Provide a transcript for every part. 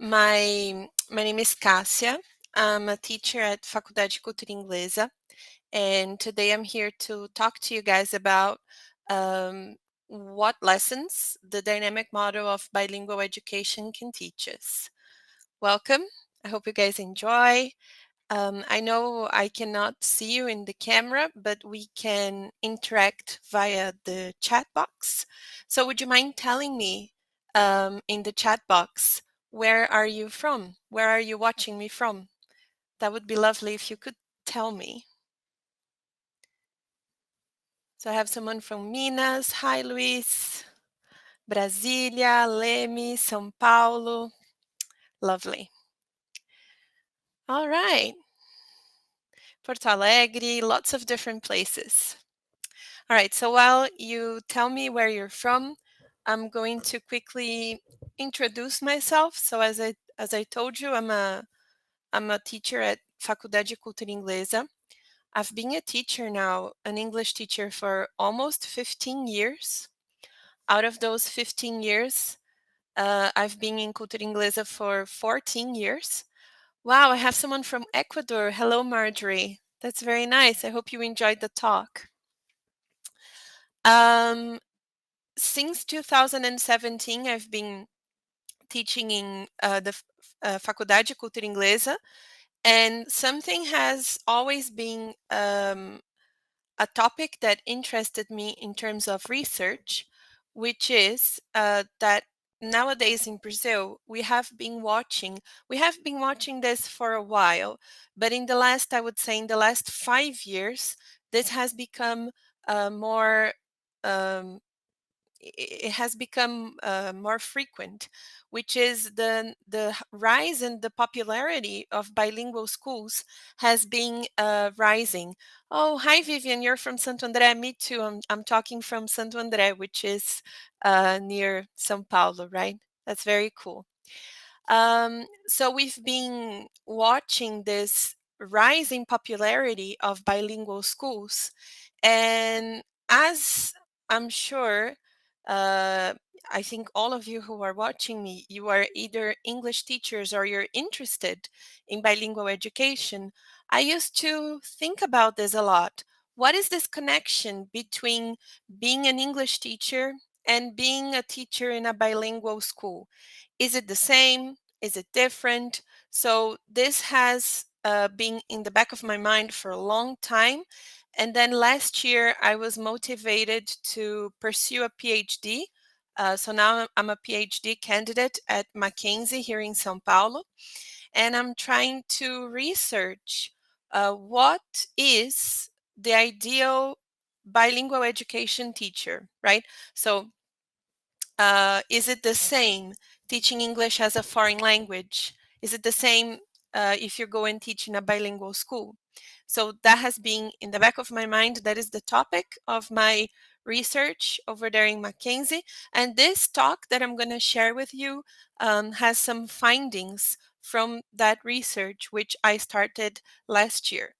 My name is Cássia. I'm a teacher at Faculdade de Cultura Inglesa, and today I'm here to talk to you guys about what lessons the dynamic model of bilingual education can teach us. Welcome. I hope you guys enjoy. I know I cannot see you in the camera, but we can interact via the chat box. So would you mind telling me in the chat box, where are you from? Where are you watching me from? That would be lovely if you could tell me. So I have someone from Minas. Hi, Luis. Brasília, Leme, São Paulo. Lovely. All right. Porto Alegre, lots of different places. All right, so while you tell me where you're from, I'm going to quickly introduce myself. So as I told you, I'm a teacher at Faculdade de Cultura Inglesa. I've been a teacher now, an English teacher for almost 15 years. Out of those 15 years, I've been in Cultura Inglesa for 14 years. Wow, I have someone from Ecuador. Hello, Marjorie. That's very nice. I hope you enjoyed the talk. Um, since 2017, I've been teaching in the Faculdade de Cultura Inglesa, and something has always been a topic that interested me in terms of research, which is that nowadays in Brazil, we have been watching this for a while, but I would say in the last 5 years, this has become more um, it has become more frequent, which is the rise and the popularity of bilingual schools has been rising. Oh, hi Vivian, you're from Santo André. Me too. I'm talking from Santo André, which is near São Paulo, right? That's very cool. So we've been watching this rising popularity of bilingual schools, and as I'm sure, uh, I think all of you who are watching me, you are either English teachers or you're interested in bilingual education. I used to think about this a lot. What is this connection between being an English teacher and being a teacher in a bilingual school? Is it the same? Is it different? So this has been in the back of my mind for a long time. And then last year, I was motivated to pursue a PhD. So now I'm a PhD candidate at Mackenzie here in São Paulo. And I'm trying to research what is the ideal bilingual education teacher, right? So is it the same teaching English as a foreign language? Is it the same if you go and teach in a bilingual school? So that has been in the back of my mind. That is the topic of my research over there in Mackenzie. And this talk that I'm going to share with you has some findings from that research, which I started last year.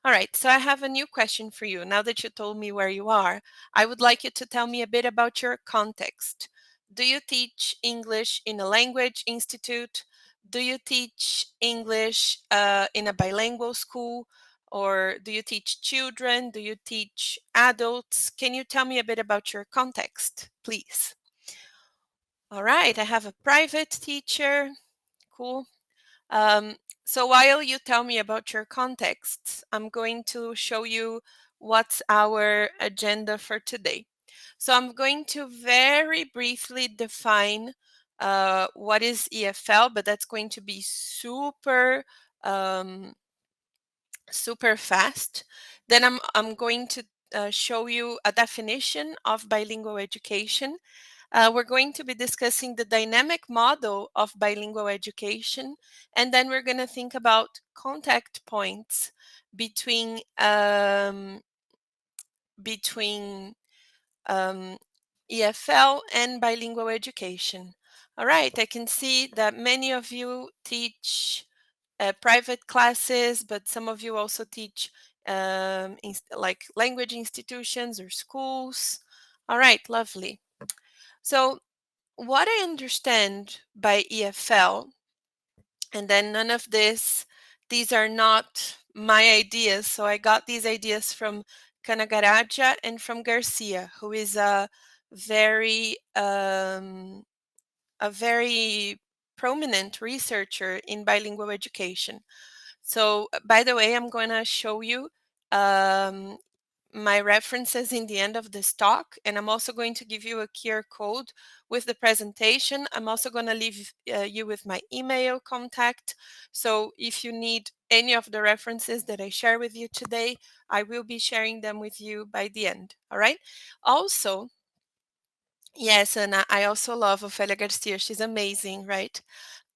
All right, so I have a new question for you. Now that you told me where you are, I would like you to tell me a bit about your context. Do you teach English in a language institute? Do you teach English in a bilingual school? Or do you teach children? Do you teach adults? Can you tell me a bit about your context, please? All right, I have a private teacher. Cool. Um, so while you tell me about your contexts, I'm going to show you what's our agenda for today. So I'm going to very briefly define what is EFL, but that's going to be super fast. Then I'm going to show you a definition of bilingual education. We're going to be discussing the dynamic model of bilingual education, and then we're going to think about contact points between between EFL and bilingual education. All right, I can see that many of you teach private classes, but some of you also teach like language institutions or schools. All right, lovely. So what I understand by EFL And then none of these are not my ideas. So I got these ideas from Canagaraja and from Garcia, who is very a very prominent researcher in bilingual education. So, by the way, I'm going to show you um, my references in the end of this talk, and I'm also going to give you a QR code with the presentation. I'm also going to leave you with my email contact. So if you need any of the references that I share with you today, I will be sharing them with you by the end. All right. Also, yes, and I also love Ofelia Garcia. She's amazing, right?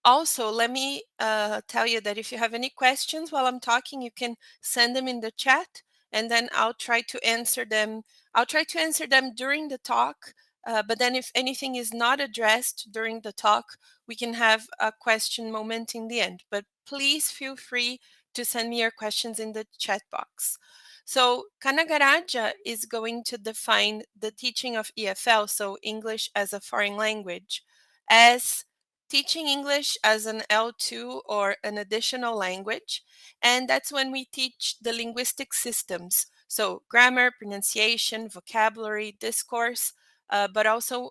Also, let me tell you that if you have any questions while I'm talking, you can send them in the chat, and then I'll try to answer them. I'll try to answer them during the talk, but then if anything is not addressed during the talk, we can have a question moment in the end. But please feel free to send me your questions in the chat box. So Kanagaraja is going to define the teaching of EFL, so English as a foreign language, as teaching English as an L2 or an additional language. And that's when we teach the linguistic systems. So grammar, pronunciation, vocabulary, discourse, but also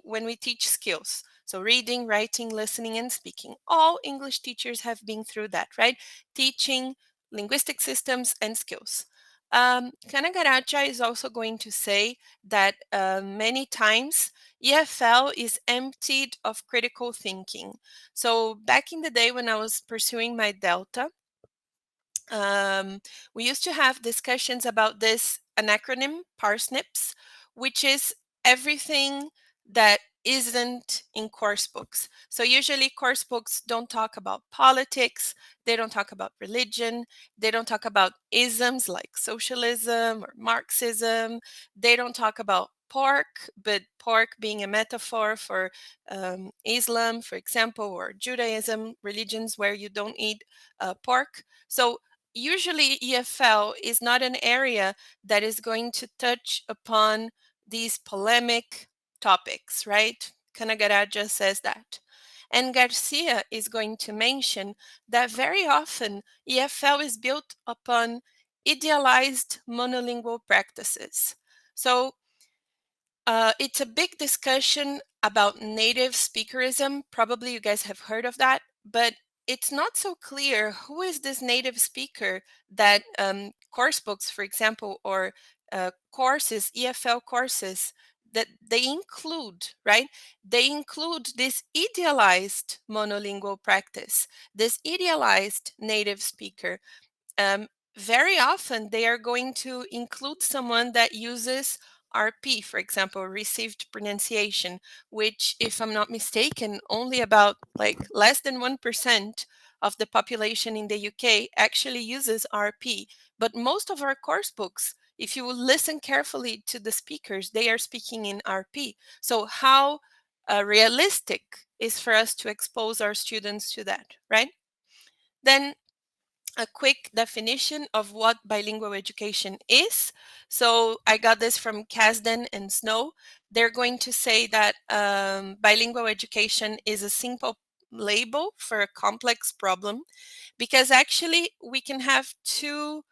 when we teach skills. So reading, writing, listening, and speaking. All English teachers have been through that, right? Teaching linguistic systems and skills. Kanagaracha is also going to say that many times EFL is emptied of critical thinking. So back in the day when I was pursuing my Delta, we used to have discussions about this an acronym, PARSNIPs, which is everything that isn't in course books. So usually course books don't talk about politics, they don't talk about religion, they don't talk about isms like socialism or Marxism, they don't talk about pork, but pork being a metaphor for Islam, for example, or Judaism, religions where you don't eat pork. So usually EFL is not an area that is going to touch upon these polemic topics, right? Canagaraja says that. And Garcia is going to mention that very often EFL is built upon idealized monolingual practices. So it's a big discussion about native speakerism. Probably you guys have heard of that, but it's not so clear who is this native speaker that course books, for example, or courses, EFL courses, that they include, right? They include this idealized monolingual practice, this idealized native speaker. um, Very often they are going to include someone that uses RP, for example, received pronunciation, which, if I'm not mistaken, only about like less than 1% of the population in the UK actually uses RP. But most of our course books, if you listen carefully to the speakers, they are speaking in RP. So how realistic is for us to expose our students to that, right? Then a quick definition of what bilingual education is. So I got this from Kasdan and Snow. They're going to say that bilingual education is a simple label for a complex problem, because actually we can have two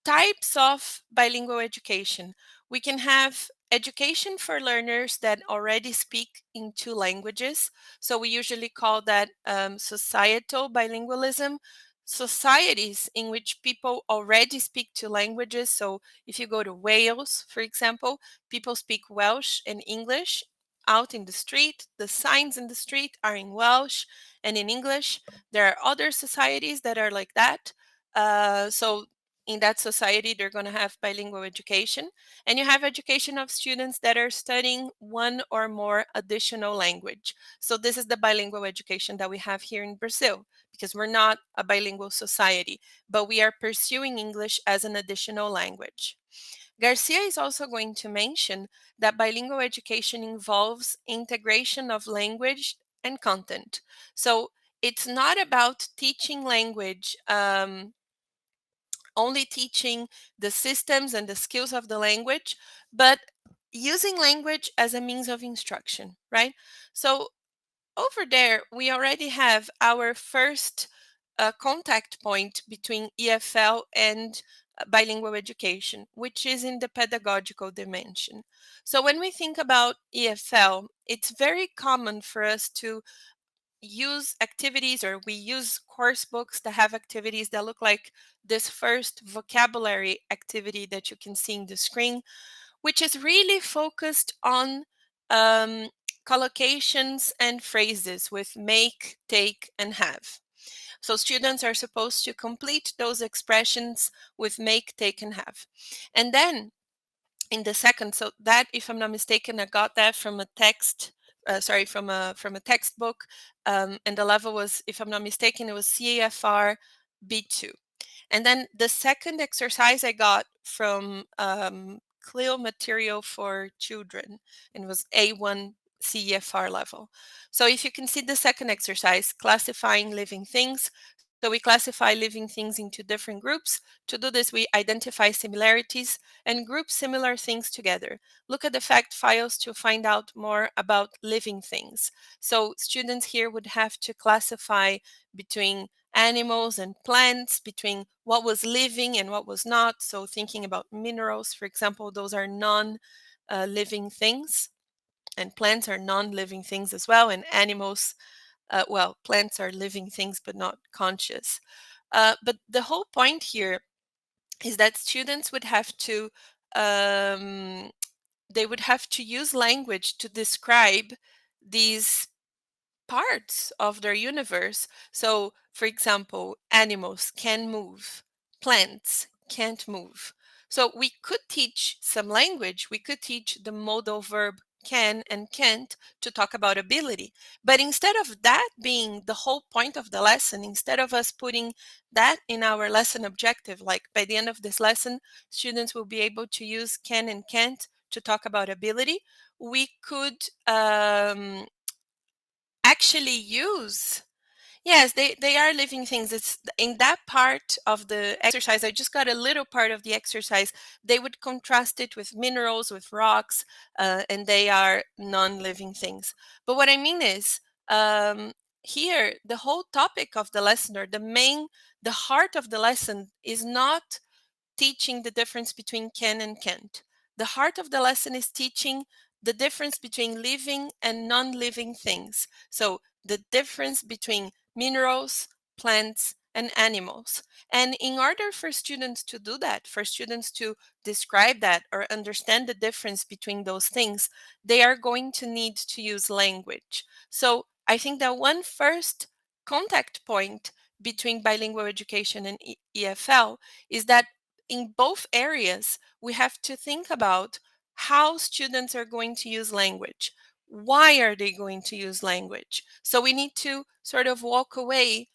types of bilingual education. We can have education for learners that already speak in two languages. So we usually call that societal bilingualism. Societies in which people already speak two languages. So if you go to Wales, for example, people speak Welsh and English out in the street. The signs in the street are in Welsh and in English. There are other societies that are like that. So in that society, they're going to have bilingual education. And you have education of students that are studying one or more additional language. So this is the bilingual education that we have here in Brazil, because we're not a bilingual society, but we are pursuing English as an additional language. Garcia is also going to mention that bilingual education involves integration of language and content. So it's not about teaching language, only teaching the systems and the skills of the language, but using language as a means of instruction, right? So over there, we already have our first contact point between EFL and bilingual education, which is in the pedagogical dimension. So when we think about EFL, it's very common for us to use activities, or we use course books that have activities that look like this first vocabulary activity that you can see in the screen, which is really focused on um, collocations and phrases with make, take, and have. So students are supposed to complete those expressions with make, take, and have. And then in the second, so that, if I'm not mistaken, I got that from a text, from a textbook, and the level was, if I'm not mistaken, it was CAFR B2. And then the second exercise I got from CLIO material for children, and it was A1 CEFR level. So if you can see the second exercise, classifying living things. So we classify living things into different groups. To do this, we identify similarities and group similar things together. Look at the fact files to find out more about living things. So students here would have to classify between animals and plants, between what was living and what was not. So thinking about minerals, for example, those are non-living things, and plants are non-living things as well, and animals, well, plants are living things but not conscious. But the whole point here is that students would have to um, they would have to use language to describe these parts of their universe. So, for example, animals can move, plants can't move. So, we could teach some language, we could teach the modal verb can and can't to talk about ability. But instead of that being the whole point of the lesson, instead of us putting that in our lesson objective, like by the end of this lesson, students will be able to use can and can't to talk about ability, we could actually use. Yes, they are living things. It's in that part of the exercise. I just got a little part of the exercise. They would contrast it with minerals, with rocks, and they are non-living things. But what I mean is, here the whole topic of the lesson, or the heart of the lesson, is not teaching the difference between can and can't. The heart of the lesson is teaching the difference between living and non-living things. So the difference between minerals, plants, and animals. And in order for students to do that, for students to describe that or understand the difference between those things, they are going to need to use language. So I think that one first contact point between bilingual education and EFL is that in both areas, we have to think about how students are going to use language. Why are they going to use language? So we need to sort of walk away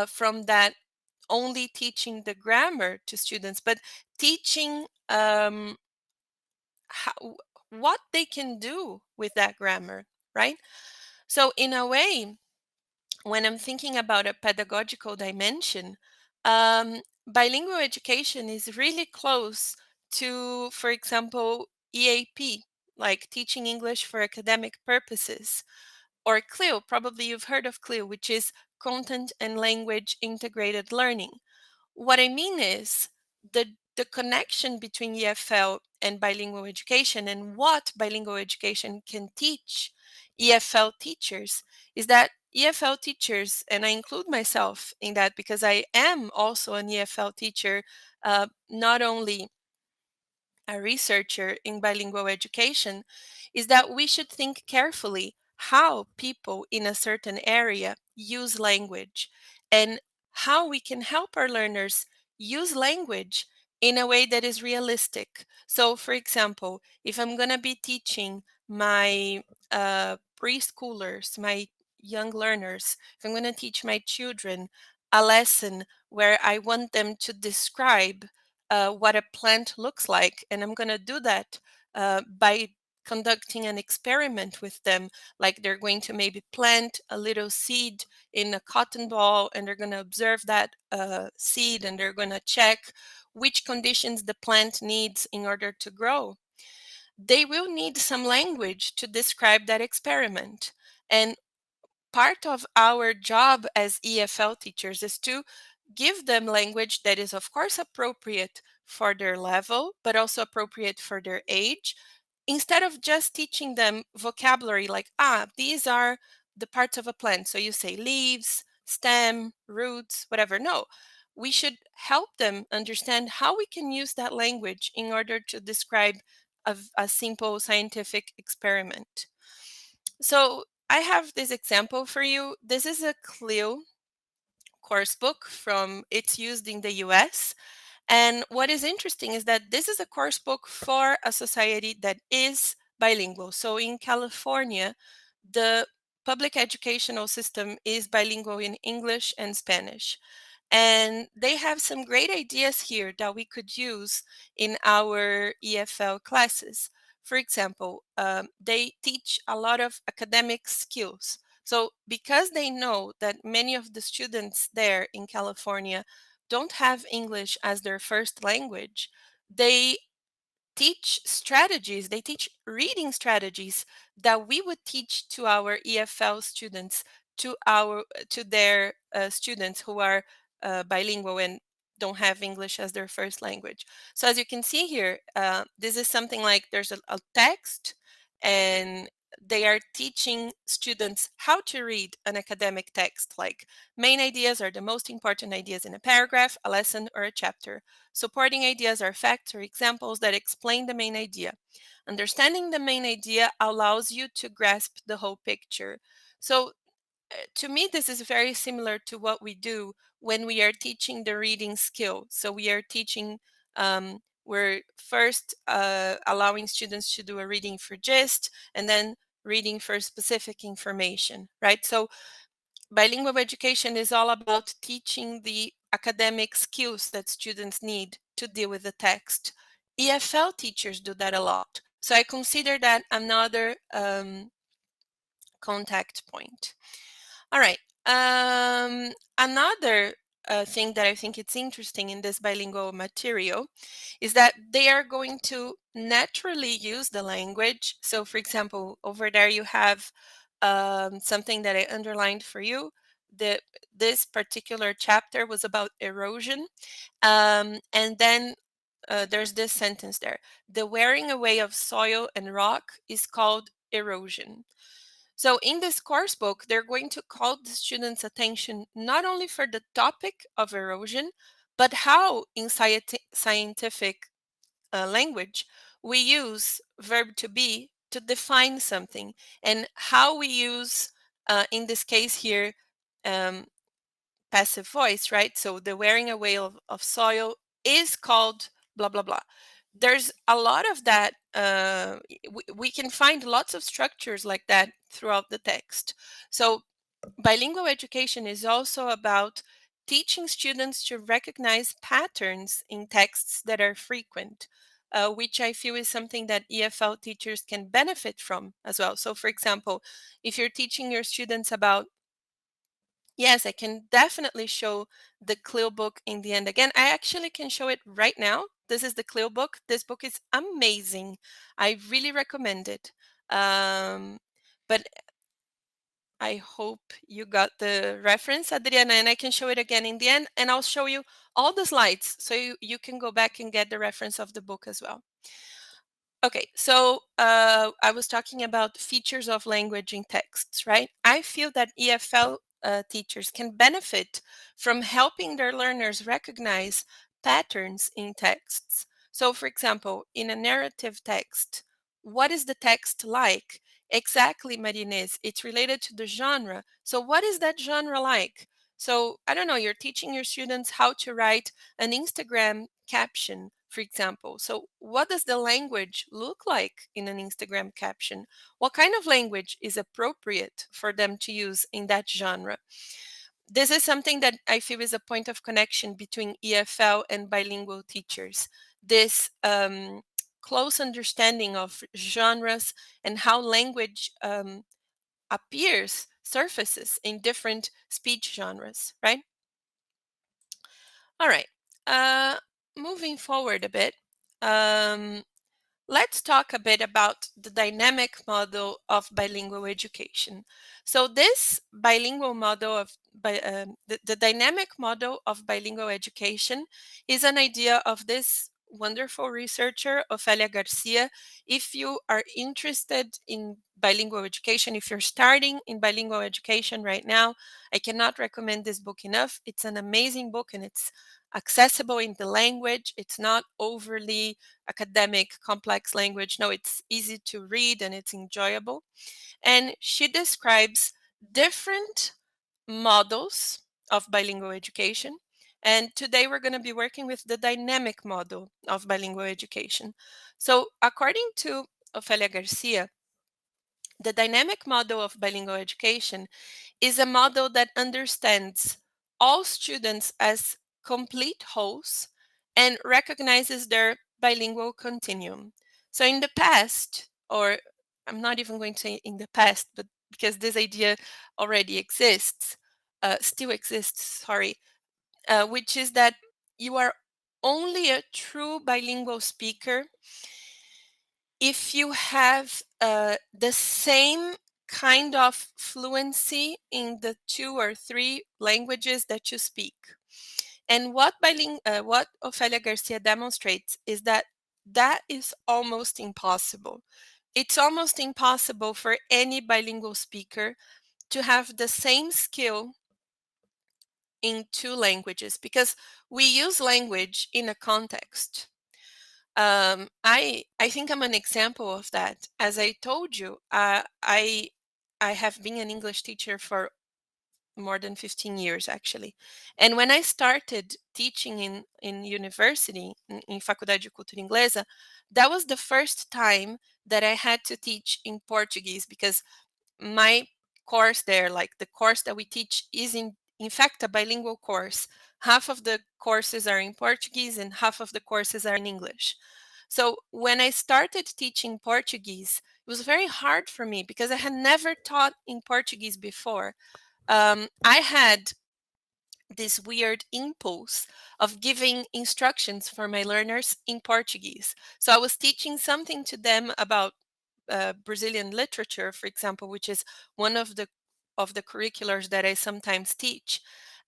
from that only teaching the grammar to students, but teaching how, what they can do with that grammar, right? So in a way, when I'm thinking about a pedagogical dimension, bilingual education is really close to, for example, EAP, like teaching English for academic purposes, or CLIO. Probably you've heard of CLIO, which is Content and Language Integrated Learning. What I mean is the connection between EFL and bilingual education, and what bilingual education can teach EFL teachers, is that EFL teachers, and I include myself in that because I am also an EFL teacher, not only a researcher in bilingual education, is that we should think carefully how people in a certain area use language, and how we can help our learners use language in a way that is realistic. So, for example, if I'm going to be teaching my preschoolers, my young learners, if I'm going to teach my children a lesson where I want them to describe what a plant looks like. And I'm going to do that by conducting an experiment with them. Like they're going to maybe plant a little seed in a cotton ball, and they're going to observe that seed, and they're going to check which conditions the plant needs in order to grow. They will need some language to describe that experiment. And part of our job as EFL teachers is to give them language that is, of course, appropriate for their level, but also appropriate for their age, instead of just teaching them vocabulary like, these are the parts of a plant. So you say leaves, stem, roots, whatever. No, we should help them understand how we can use that language in order to describe a simple scientific experiment. So I have this example for you. This is a CLIL course book it's used in the US. And what is interesting is that this is a course book for a society that is bilingual. So in California, the public educational system is bilingual in English and Spanish. And they have some great ideas here that we could use in our EFL classes. For example, they teach a lot of academic skills. So, because they know that many of the students there in California don't have English as their first language, they teach strategies, they teach reading strategies that we would teach to our EFL students, to their students who are bilingual and don't have English as their first language. So as you can see here, this is something like there's a text, and they are teaching students how to read an academic text, like main ideas are the most important ideas in a paragraph, a lesson, or a chapter. Supporting ideas are facts or examples that explain the main idea. Understanding the main idea allows you to grasp the whole picture. So, to me, this is very similar to what we do when we are teaching the reading skill. So, we are teaching, we're first allowing students to do a reading for gist, and then reading for specific information, right? So, bilingual education is all about teaching the academic skills that students need to deal with the text. EFL teachers do that a lot. So I consider that another contact point. All right. Another thing that I think it's interesting in this bilingual material is that they are going to naturally use the language. So, for example, over there you have something that I underlined for you. This particular chapter was about erosion, and then there's this sentence there: the wearing away of soil and rock is called erosion. So in this course book, they're going to call the students' attention not only for the topic of erosion, but how in scientific language we use verb to be to define something, and how we use, in this case here, um, passive voice, right? So the wearing away of soil is called blah, blah, blah. There's a lot of that. We can find lots of structures like that throughout the text. So bilingual education is also about teaching students to recognize patterns in texts that are frequent, which I feel is something that EFL teachers can benefit from as well. So, for example, if you're teaching your students about, yes, I can definitely show the CLIL book in the end again. I actually can show it right now. This is the CLIL book. This book is amazing. I really recommend it. But I hope you got the reference, Adriana, and I can show it again in the end, and I'll show you all the slides so you can go back and get the reference of the book as well. Okay, so I was talking about features of language in texts, right? I feel that EFL teachers can benefit from helping their learners recognize patterns in texts. So, for example, in a narrative text, what is the text like? Exactly, Marinez. It's related to the genre. So, what is that genre like? So, I don't know, you're teaching your students how to write an Instagram caption, for example. So, what does the language look like in an Instagram caption? What kind of language is appropriate for them to use in that genre? This is something that I feel is a point of connection between EFL and bilingual teachers. This close understanding of genres and how language surfaces in different speech genres, right? All right. Uh, Moving forward a bit, um, let's talk a bit about the dynamic model of bilingual education. So this bilingual model the dynamic model of bilingual education is an idea of this wonderful researcher, Ofelia Garcia. If you are interested in bilingual education, if you're starting in bilingual education right now, I cannot recommend this book enough. It's an amazing book and it's accessible in the language. It's not overly academic, complex language. No, it's easy to read and it's enjoyable. And she describes different models of bilingual education. And today we're going to be working with the dynamic model of bilingual education. So, according to Ofelia Garcia, the dynamic model of bilingual education is a model that understands all students as complete wholes and recognizes their bilingual continuum. So, in the past, or I'm not even going to say in the past, but because this idea already exists, still exists, sorry, which is that you are only a true bilingual speaker if you have the same kind of fluency in the 2 or 3 languages that you speak. And what Ofelia Garcia demonstrates is that that is almost impossible. It's almost impossible for any bilingual speaker to have the same skill in 2 languages because we use language in a context. I think I'm an example of that. As I told you, I have been an English teacher for more than 15 years actually. And when I started teaching in university, in Faculdade de Cultura Inglesa, that was the first time that I had to teach in Portuguese because my course there, like the course that we teach, is in fact a bilingual course. Half of the courses are in Portuguese and half of the courses are in English. So when I started teaching Portuguese, it was very hard for me because I had never taught in Portuguese before. I had this weird impulse of giving instructions for my learners in Portuguese. So I was teaching something to them about Brazilian literature, for example, which is one of the curriculars that I sometimes teach.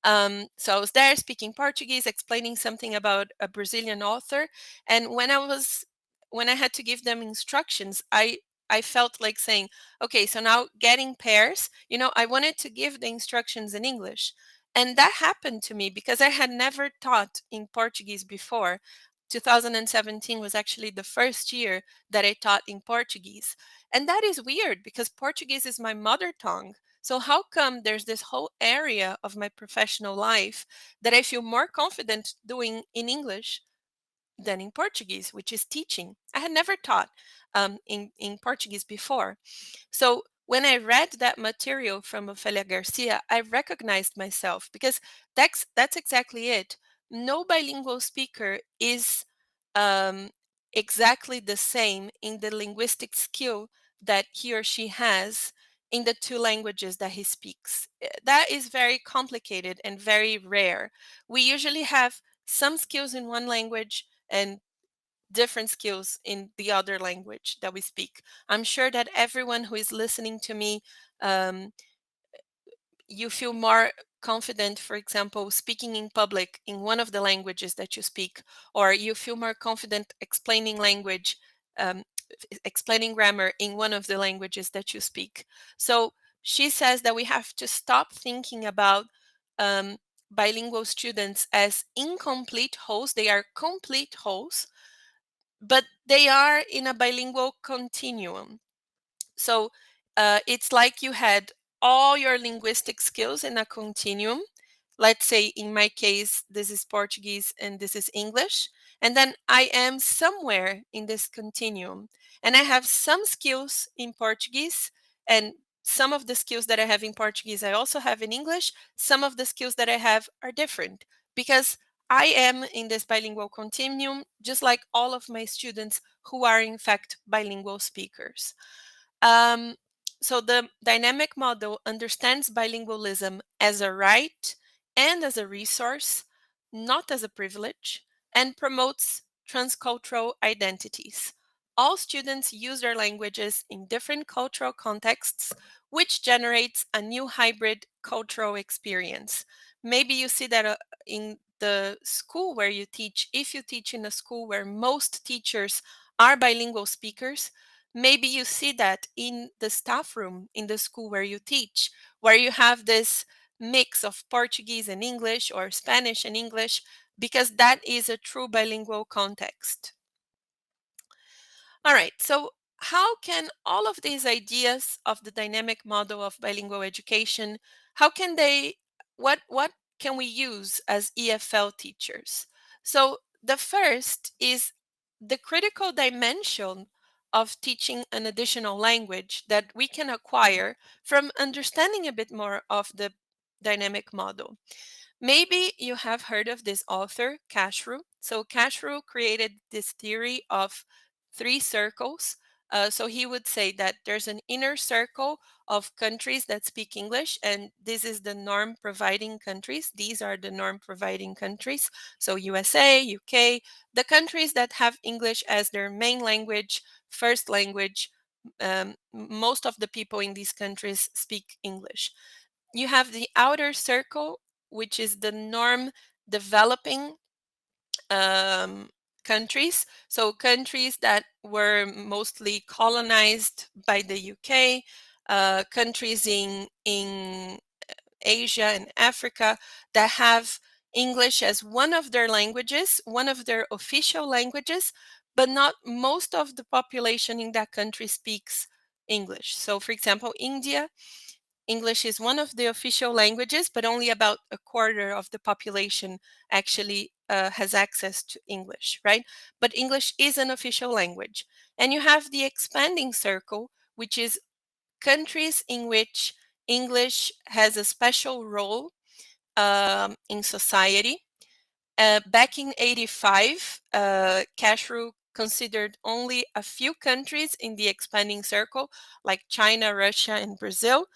So I was there speaking Portuguese, explaining something about a Brazilian author, and when I had to give them instructions, I felt like saying, okay, so now getting pairs, I wanted to give the instructions in English. And that happened to me because I had never taught in Portuguese before. 2017 was actually the first year that I taught in Portuguese. And that is weird because Portuguese is my mother tongue. So, how come there's this whole area of my professional life that I feel more confident doing in English than in Portuguese, which is teaching? I had never taught in Portuguese before. So when I read that material from Ofelia Garcia, I recognized myself because that's exactly it. No bilingual speaker is um, exactly the same in the linguistic skill that he or she has in the 2 languages that he speaks. That is very complicated and very rare. We usually have some skills in one language and different skills in the other language that we speak. I'm sure that everyone who is listening to me, um, you feel more confident, for example, speaking in public in one of the languages that you speak, or you feel more confident explaining um, explaining grammar in one of the languages that you speak. So she says that we have to stop thinking about um, bilingual students as incomplete wholes. They are complete wholes, but they are in a bilingual continuum. So it's like you had all your linguistic skills in a continuum. Let's say in my case, this is Portuguese and this is English. And then I am somewhere in this continuum. And I have some skills in Portuguese, and some of the skills that I have in Portuguese, I also have in English. Some of the skills that I have are different because I am in this bilingual continuum, just like all of my students who are, in fact, bilingual speakers. Um, so the dynamic model understands bilingualism as a right and as a resource, not as a privilege, and promotes transcultural identities. all students use their languages in different cultural contexts, which generates a new hybrid cultural experience. Maybe you see that in the school where you teach, if you teach in a school where most teachers are bilingual speakers, maybe you see that in the staff room in the school where you teach, where you have this mix of Portuguese and English or Spanish and English, because that is a true bilingual context. All right, so how can all of these ideas of the dynamic model of bilingual education, how can they, what can we use as EFL teachers? So the first is the critical dimension of teaching an additional language that we can acquire from understanding a bit more of the dynamic model. Maybe you have heard of this author, Cashrew. So Cashrew created this theory of three circles. So he would say that there's an inner circle of countries that speak English, and this is the norm providing countries. These are the norm providing countries. So USA, UK, the countries that have English as their main language, first language. Most of the people in these countries speak English. You have the outer circle, which is the norm developing countries. So countries that were mostly colonized by the UK, countries in Asia and Africa that have English as one of their languages, one of their official languages, but not most of the population in that country speaks English. So, for example, India, English is one of the official languages, but only about a quarter of the population actually has access to English, right? But English is an official language. And you have the expanding circle, which is countries in which English has a special role in society. Back in 85, Cashrew considered only a few countries in the expanding circle, like China, Russia, and Brazil.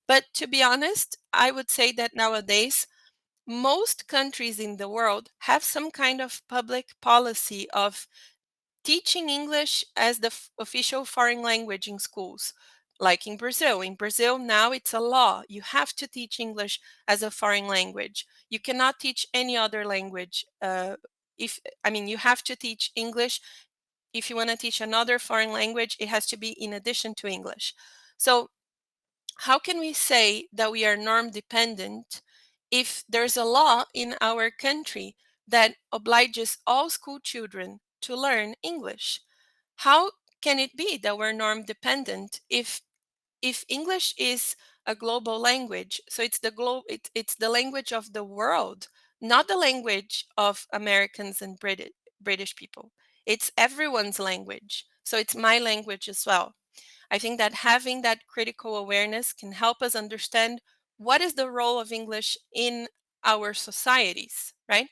But to be honest, I would say that nowadays, most countries in the world have some kind of public policy of teaching English as the official foreign language in schools. Like in Brazil. In Brazil, now it's a law. You have to teach English as a foreign language. You cannot teach any other language. You have to teach English. If you want to teach another foreign language, it has to be in addition to English. So how can we say that we are norm dependent if there's a law in our country that obliges all school children to learn English? How can it be that we're norm dependent if English is a global language? So it's it's the language of the world, not the language of Americans and British people. It's everyone's language. So it's my language as well. I think that having that critical awareness can help us understand what is the role of English in our societies, right?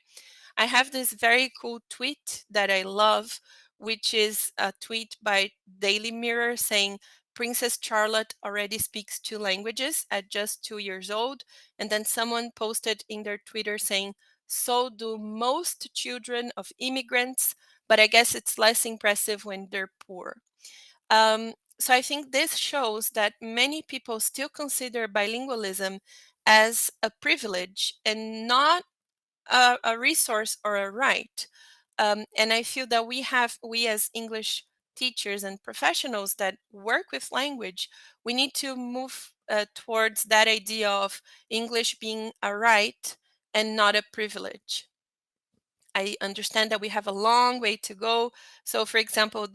I have this very cool tweet that I love, which is a tweet by Daily Mirror saying Princess Charlotte already speaks two languages at just 2 years old. And then someone posted in their Twitter saying, so do most children of immigrants, but I guess it's less impressive when they're poor. So I think this shows that many people still consider bilingualism as a privilege and not a resource or a right. And I feel that we as English teachers and professionals that work with language, we need to move towards that idea of English being a right and not a privilege. I understand that we have a long way to go. So, for example,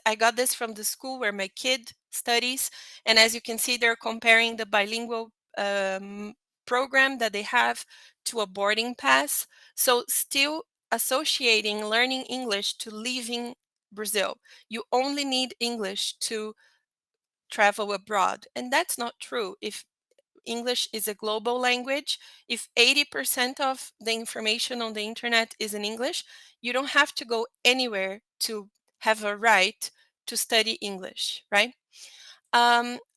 I got this from the school where my kid studies, and as you can see, they're comparing the bilingual program that they have to a boarding pass. So still associating learning English to leaving Brazil. You only need English to travel abroad, and that's not true. If English is a global language, if 80% of the information on the internet is in English, you don't have to go anywhere to have a right to study English, right?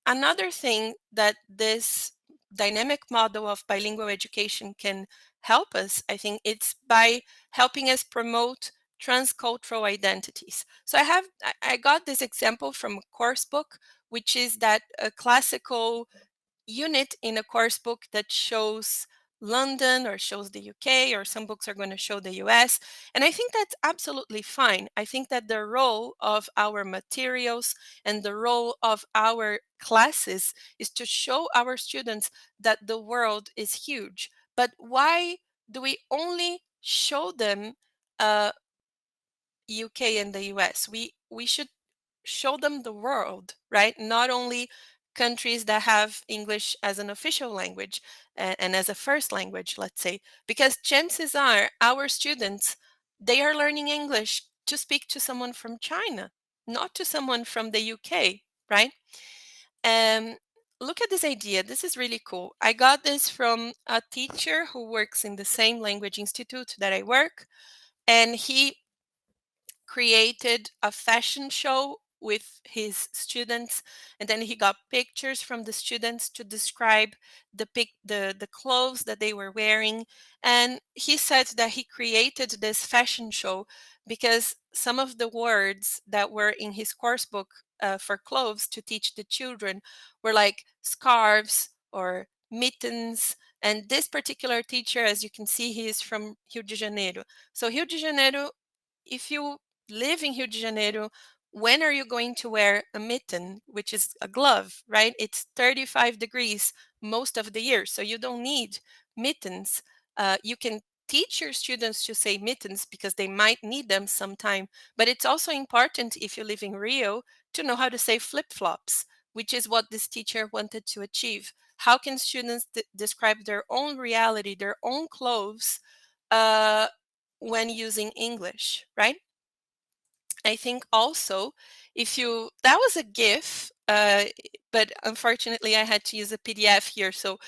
Another thing that this dynamic model of bilingual education can help us, I think it's by helping us promote transcultural identities. So I got this example from a course book, which is that a classical unit in a course book that shows London or shows the UK, or some books are going to show the US. And I think that's absolutely fine. I think that the role of our materials and the role of our classes is to show our students that the world is huge. But why do we only show them UK and the US? We should show them the world, right? Not only countries that have English as an official language and as a first language, let's say, because chances are our students, they are learning English to speak to someone from China, not to someone from the UK, right? Um, Look at this idea. This is really cool. I got this from a teacher who works in the same language institute that I work, and he created a fashion show with his students, and then he got pictures from the students to describe the clothes that they were wearing. And he said that he created this fashion show because some of the words that were in his course book for clothes to teach the children were like scarves or mittens. And this particular teacher, as you can see, he is from Rio de Janeiro. So Rio de Janeiro, if you live in Rio de Janeiro, when are you going to wear a mitten, which is a glove, right? It's 35 degrees most of the year, so you don't need mittens. You can teach your students to say mittens because they might need them sometime, but it's also important if you live in Rio to know how to say flip-flops, which is what this teacher wanted to achieve. How can students describe their own reality, their own clothes, uh, when using English, right? I think also, if you, that was a GIF, but unfortunately I had to use a PDF here, so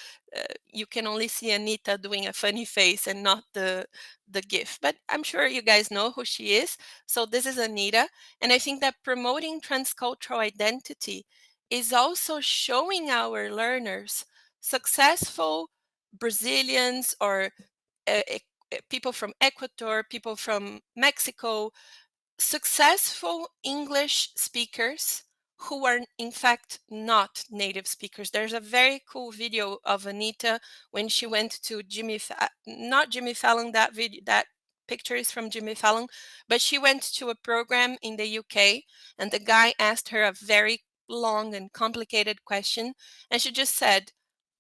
you can only see Anita doing a funny face and not the GIF. But I'm sure you guys know who she is. So this is Anita, and I think that promoting transcultural identity is also showing our learners successful Brazilians or people from Ecuador, people from Mexico, successful English speakers who are in fact not native speakers. There's a very cool video of Anita when she went to not Jimmy Fallon, that video, that picture is from Jimmy Fallon, but she went to a program in the UK, and the guy asked her a very long and complicated question, and she just said,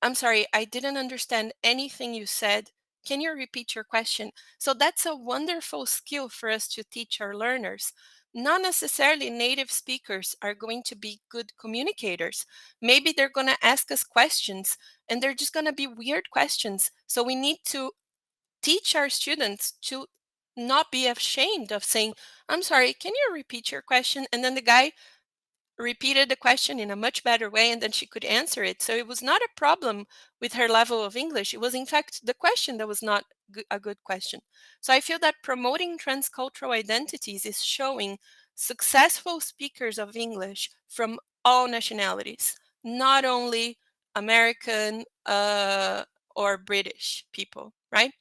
"I'm sorry, I didn't understand anything you said. Can you repeat your question?" So that's a wonderful skill for us to teach our learners. Not necessarily native speakers are going to be good communicators. Maybe they're going to ask us questions and they're just going to be weird questions. So we need to teach our students to not be ashamed of saying, "I'm sorry, can you repeat your question?" And then the guy repeated the question in a much better way, and then she could answer it. So it was not a problem with her level of English. It was in fact the question that was not a good question. So I feel that promoting transcultural identities is showing successful speakers of English from all nationalities, not only American or British people, right?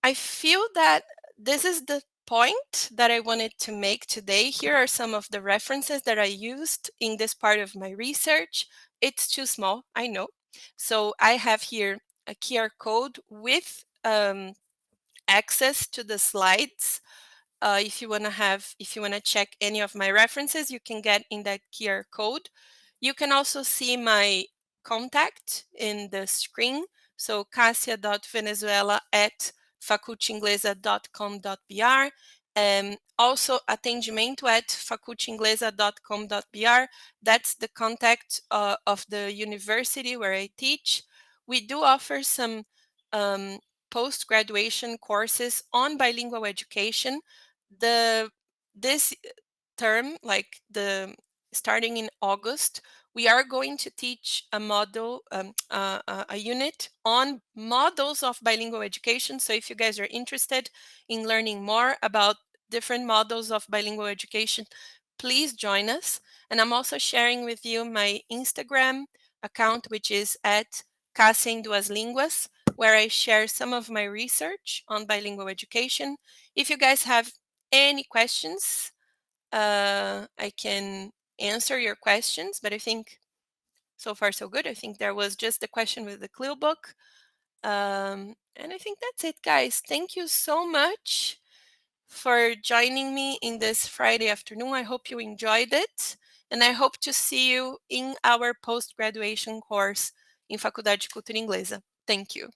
I feel that this is the point that I wanted to make today. Here are some of the references that I used in this part of my research. It's too small, I know. So I have here a QR code with access to the slides. If you want to check any of my references, you can get in that QR code. You can also see my contact in the screen. So cassia.venezuela@facultyinglesa.com.br. Also atendimento@facultyinglesa.com.br. That's the contact of the university where I teach. We do offer some post-graduation courses on bilingual education. This term, like the starting in August, we are going to teach a model, a unit on models of bilingual education. So if you guys are interested in learning more about different models of bilingual education, please join us. And I'm also sharing with you my Instagram account, which is at Cássia em Duas Línguas, where I share some of my research on bilingual education. If you guys have any questions, I can answer your questions, but I think so far so good. I think there was just a question with the clue book. And I think that's it, guys. Thank you so much for joining me in this Friday afternoon. I hope you enjoyed it, and I hope to see you in our post-graduation course in Faculdade de Cultura Inglesa. Thank you.